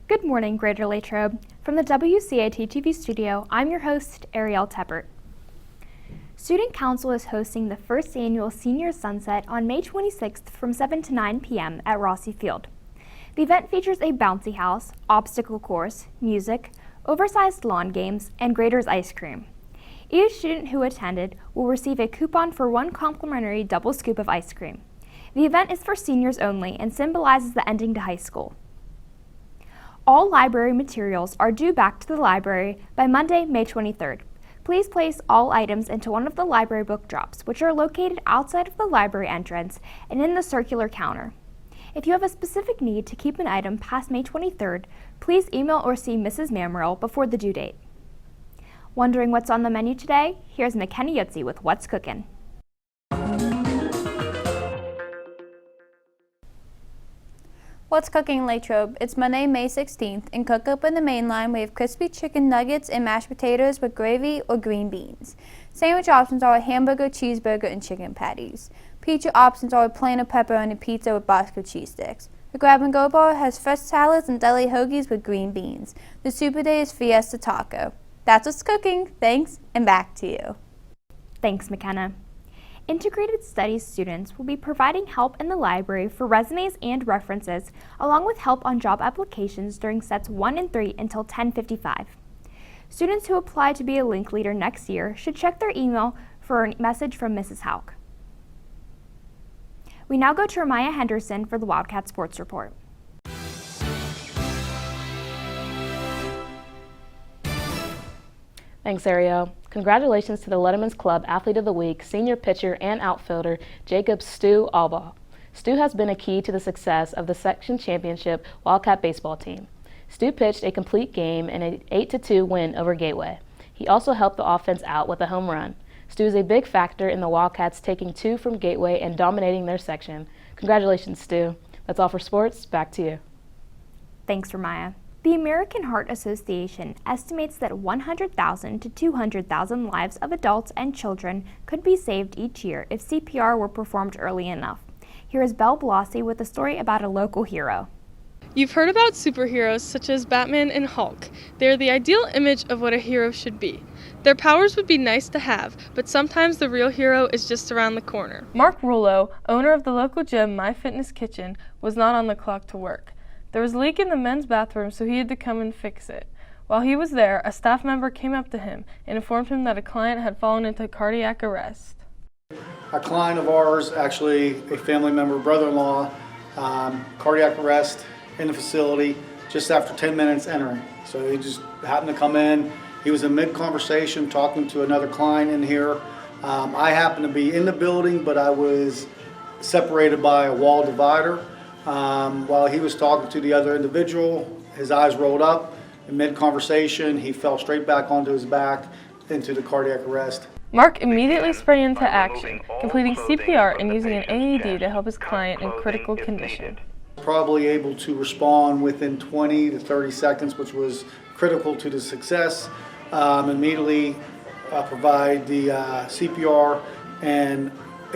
Good morning, Greater Latrobe. From the WCAT TV studio, I'm your host, Ariel Teppert. Student Council is hosting the first annual Senior Sunset on May 26th from 7 to 9 p.m. at Rossi Field. The event features a bouncy house, obstacle course, music, oversized lawn games, and Graeter's ice cream. Each student who attended will receive a coupon for one complimentary double scoop of ice cream. The event is for seniors only and symbolizes the ending to high school. All library materials are due back to the library by Monday, May 23rd. Please place all items into one of the library book drops, which are located outside of the library entrance and in the circular counter. If you have a specific need to keep an item past May 23rd, please email or see Mrs. Mamrell before the due date. Wondering what's on the menu today? Here's McKenna Yutzi with What's Cookin'. What's cooking in Latrobe? It's Monday, May 16th. In Cook Up in the main line, we have crispy chicken nuggets and mashed potatoes with gravy or green beans. Sandwich options are a hamburger, cheeseburger, and chicken patties. Pizza options are a plain or pepperoni pizza with Bosco cheese sticks. The grab-and-go bar has fresh salads and deli hoagies with green beans. The Super Day is Fiesta Taco. That's what's cooking. Thanks, and back to you. Thanks, McKenna. Integrated Studies students will be providing help in the library for resumes and references, along with help on job applications during sets 1 and 3 until 10:55. Students who apply to be a link leader next year should check their email for a message from Mrs. Hauk. We now go to Ramaya Henderson for the Wildcat Sports Report. Thanks, Ariel. Congratulations to the Letterman's Club Athlete of the Week, senior pitcher and outfielder Jacob Stu Albaugh. Stu has been a key to the success of the section championship Wildcat baseball team. Stu pitched a complete game in an 8-2 win over Gateway. He also helped the offense out with a home run. Stu is a big factor in the Wildcats taking 2 from Gateway and dominating their section. Congratulations, Stu. That's all for sports. Back to you. Thanks, Ramaya. The American Heart Association estimates that 100,000 to 200,000 lives of adults and children could be saved each year if CPR were performed early enough. Here is Belle Blasi with a story about a local hero. You've heard about superheroes such as Batman and Hulk. They are the ideal image of what a hero should be. Their powers would be nice to have, but sometimes the real hero is just around the corner. Mark Rullo, owner of the local gym My Fitness Kitchen, was not on the clock to work. There was a leak in the men's bathroom, so he had to come and fix it. While he was there, a staff member came up to him and informed him that a client had fallen into cardiac arrest. A client of ours, actually a family member, brother-in-law, cardiac arrest in the facility just after 10 minutes entering. So he just happened to come in. He was in mid-conversation talking to another client in here. I happened to be in the building, but I was separated by a wall divider. While he was talking to the other individual, his eyes rolled up. In mid-conversation, he fell straight back onto his back into the cardiac arrest. Mark immediately sprang into action, completing CPR and using an AED to help his client in critical condition. Probably able to respond within 20 to 30 seconds, which was critical to the success. Immediately provide the CPR and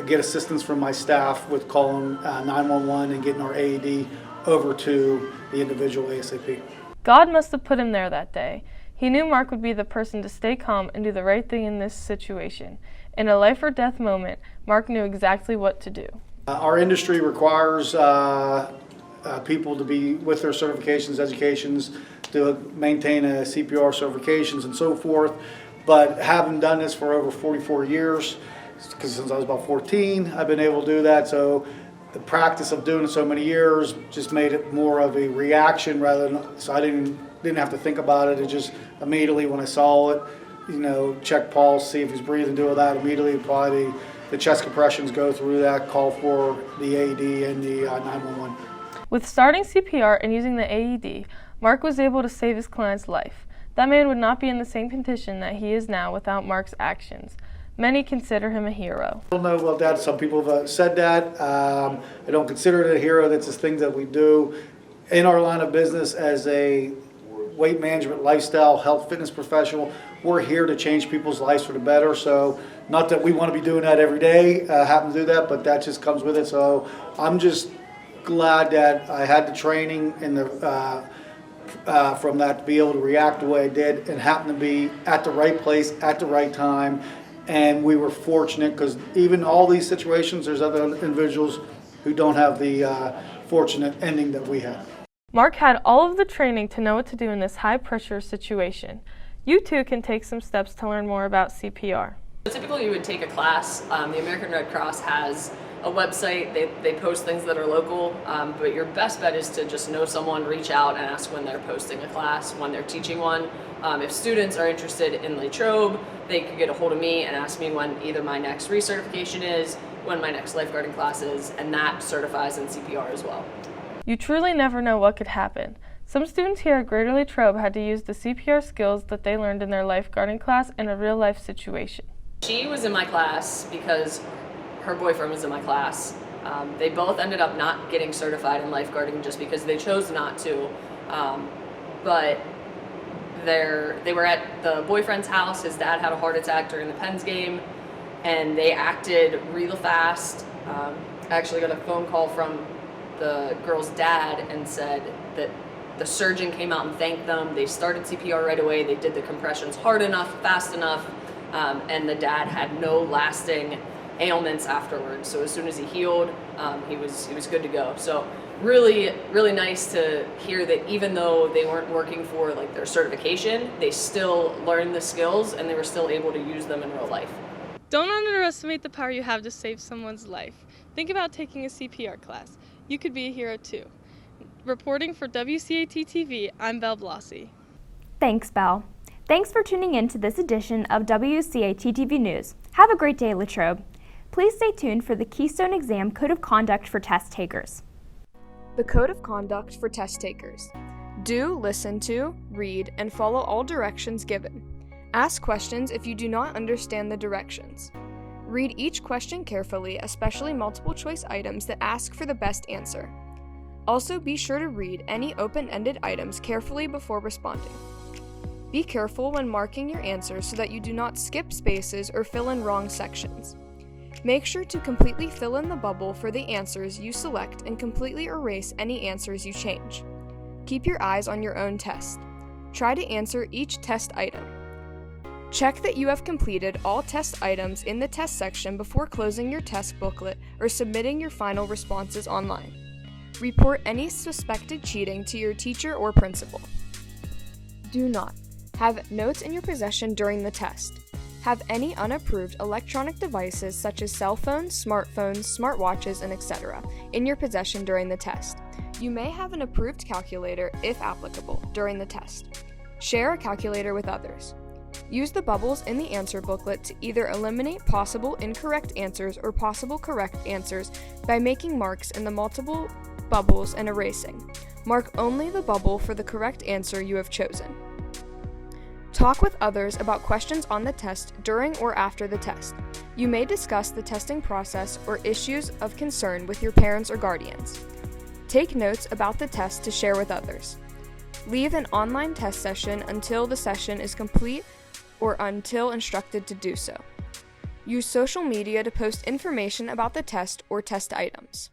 get assistance from my staff with calling 911 and getting our AED over to the individual ASAP. God must have put him there that day. He knew Mark would be the person to stay calm and do the right thing in this situation. In a life or death moment, Mark knew exactly what to do. Our industry requires people to be with their certifications, educations, to maintain a CPR certifications and so forth. But having done this for over 44 years, because since I was about 14, I've been able to do that. So the practice of doing it so many years just made it more of a reaction rather than, so I didn't have to think about it. It just immediately when I saw it, check pulse, see if he's breathing, do all that. Immediately apply the chest compressions, go through that, call for the AED and the 911. With starting CPR and using the AED, Mark was able to save his client's life. That man would not be in the same condition that he is now without Mark's actions. Many consider him a hero. I don't know about that. Some people have said that. I don't consider it a hero. That's just things that we do in our line of business as a weight management, lifestyle, health, fitness professional. We're here to change people's lives for the better. So not that we want to be doing that every day, happen to do that, but that just comes with it. So I'm just glad that I had the training and the from that to be able to react the way I did and happen to be at the right place at the right time. And we were fortunate because even all these situations, there's other individuals who don't have the fortunate ending that we had. Mark had all of the training to know what to do in this high-pressure situation. You too can take some steps to learn more about CPR. Typically you would take a class. The American Red Cross has a website. They post things that are local, but your best bet is to just know someone, reach out and ask when they're posting a class, when they're teaching one. If students are interested in Latrobe, they could get a hold of me and ask me when either my next recertification is, when my next lifeguarding class is, and that certifies in CPR as well. You truly never know what could happen. Some students here at Greater Latrobe had to use the CPR skills that they learned in their lifeguarding class in a real-life situation. She was in my class because her boyfriend was in my class. They both ended up not getting certified in lifeguarding just because they chose not to. But they were at the boyfriend's house. His dad had a heart attack during the Pens game, and they acted real fast. I actually got a phone call from the girl's dad and said that the surgeon came out and thanked them. They started CPR right away. They did the compressions hard enough, fast enough, and the dad had no lasting ailments afterwards. So as soon as he healed, he was good to go. So really, really nice to hear that even though they weren't working for like their certification, they still learned the skills and they were still able to use them in real life. Don't underestimate the power you have to save someone's life. Think about taking a CPR class. You could be a hero too. Reporting for WCAT TV, I'm Belle Blasi. Thanks, Belle. Thanks for tuning in to this edition of WCAT TV News. Have a great day, Latrobe. Please stay tuned for the Keystone Exam Code of Conduct for test takers. The Code of Conduct for test takers. Do listen to, read, and follow all directions given. Ask questions if you do not understand the directions. Read each question carefully, especially multiple choice items that ask for the best answer. Also, be sure to read any open-ended items carefully before responding. Be careful when marking your answers so that you do not skip spaces or fill in wrong sections. Make sure to completely fill in the bubble for the answers you select and completely erase any answers you change. Keep your eyes on your own test. Try to answer each test item. Check that you have completed all test items in the test section before closing your test booklet or submitting your final responses online. Report any suspected cheating to your teacher or principal. Do not have notes in your possession during the test. Have any unapproved electronic devices such as cell phones, smartphones, smartwatches, and etc. in your possession during the test. You may have an approved calculator, if applicable, during the test. Share a calculator with others. Use the bubbles in the answer booklet to either eliminate possible incorrect answers or possible correct answers by making marks in the multiple bubbles and erasing. Mark only the bubble for the correct answer you have chosen. Talk with others about questions on the test during or after the test. You may discuss the testing process or issues of concern with your parents or guardians. Take notes about the test to share with others. Leave an online test session until the session is complete or until instructed to do so. Use social media to post information about the test or test items.